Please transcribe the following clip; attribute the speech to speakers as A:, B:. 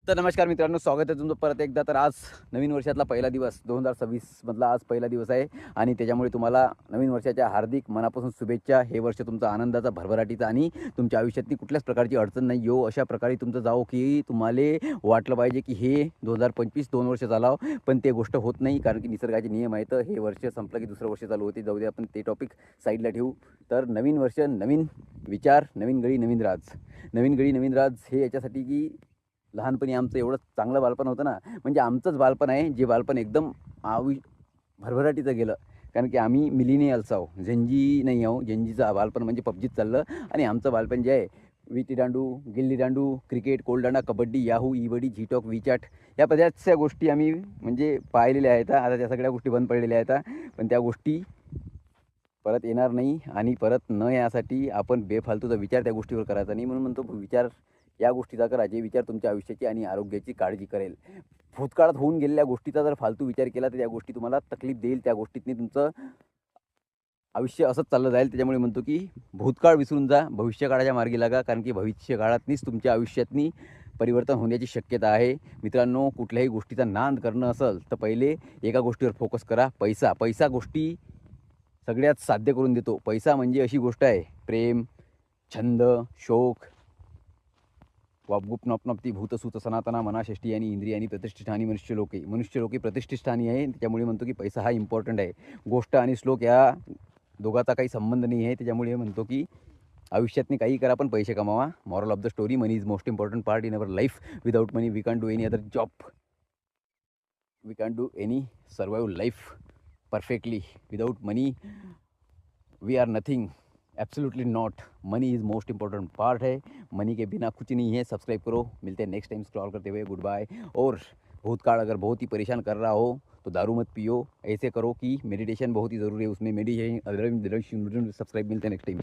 A: तर नमस्कार मित्रांनो, स्वागत आहे तुमचं परत एकदा. तर आज नवीन वर्षातला पहिला दिवस 2026 मधला आज पहिला दिवस आहे आणि त्याच्यामुळे तुम्हाला नवीन वर्षाच्या हार्दिक मनापासून शुभेच्छा. हे वर्ष तुमचं आनंदाचा, भरभराटीचा आणि तुमच्या आयुष्यातली कुठल्याच प्रकारची अडचण नाही येवो अशा प्रकारे तुमचं जावो, की तुम्हाला वाटलं पाहिजे की हे 2025 2 वर्ष चालावं. पण ते गोष्ट होत नाही, कारण की निसर्गाचे नियम आहेत. हे वर्ष संपलं की दुसरं वर्ष चालू होते. जाऊ दे, आपण ते टॉपिक साईडला ठेवू. तर नवीन वर्ष, नवीन विचार, नवीन गडी, नवीन राज. नवीन गडी, नवीन राज हे याच्यासाठी की लहानपणी आमचं एवढं चांगलं बालपण होतं ना, म्हणजे आमचंच बालपण आहे, जे बालपण एकदम भरभराटीचं गेलं. कारण की आम्ही मिलेनियल्स आहो, जेनजी नाही आहो. जेनजीचं बालपण म्हणजे पबजीत चाललं आणि आमचं बालपण जे आहे विटीदांडू, gilli-danda, cricket, कोलदांडा, kabaddi, Yahoo, ईबडी, झीटॉक, WeChat या बऱ्याचशा गोष्टी आम्ही म्हणजे पाहिलेल्या आहेत. आता त्या सगळ्या गोष्टी बंद पडलेल्या आहेत. पण त्या गोष्टी परत येणार नाही आणि परत न यासाठी आपण बेफालतूचा विचार त्या गोष्टीवर करायचा नाही. म्हणून म्हणतो, विचार या गोष्टीचा करा, जे विचार तुमच्या आयुष्याची आणि आरोग्याची काळजी करेल. भूतकाळात होऊन गेलेल्या गोष्टीचा जर फालतू विचार केला तर त्या गोष्टी तुम्हाला तकलीफ देईल. त्या गोष्टीतनी तुमचं आयुष्य असंच चाललं जाईल. त्याच्यामुळे म्हणतो की भूतकाळ विसरून जा, भविष्यकाळाच्या मार्गी लागा, कारण की भविष्यकाळातनीच तुमच्या आयुष्यातनी परिवर्तन होण्याची शक्यता आहे. मित्रांनो, कुठल्याही गोष्टीचा नाद करणं असेल तर पहिले एका गोष्टीवर फोकस करा, पैसा. पैसा गोष्टी सगळ्यात साध्य करून देतो. पैसा म्हणजे अशी गोष्ट आहे, प्रेम, छंद, शौक, वापगुप नपनपती भूतसूत सनातना मनाषष्टी आणि इंद्रियानी प्रतिष्ठितानी मनुष्य लोके प्रतिष्ठितानी आहे. त्याच्यामुळे म्हणतो की पैसा हा इम्पॉर्टंट आहे. गोष्ट आणि श्लोक या दोघाचा काही संबंध नाही आहे. त्याच्यामुळे म्हणतो की आयुष्यातनी काही करा, पण पैसे कमावा. Moral of the story: money is most important part in our life. Without money we can do any other job. We can do any survive life perfectly. Without money we are nothing, absolutely not. Money is most important part है. Money के बिना कुछ नहीं है. Subscribe करो. मिलते हैं next time. Scroll करते हुए गुड बाय. और भूतकाल अगर बहुत ही परेशान कर रहा हो तो दारू मत पियो. ऐसे करो कि मेडिटेशन बहुत ही ज़रूरी है, उसमें मेडिटेशन. सब्सक्राइब. मिलते हैं नेक्स्ट टाइम.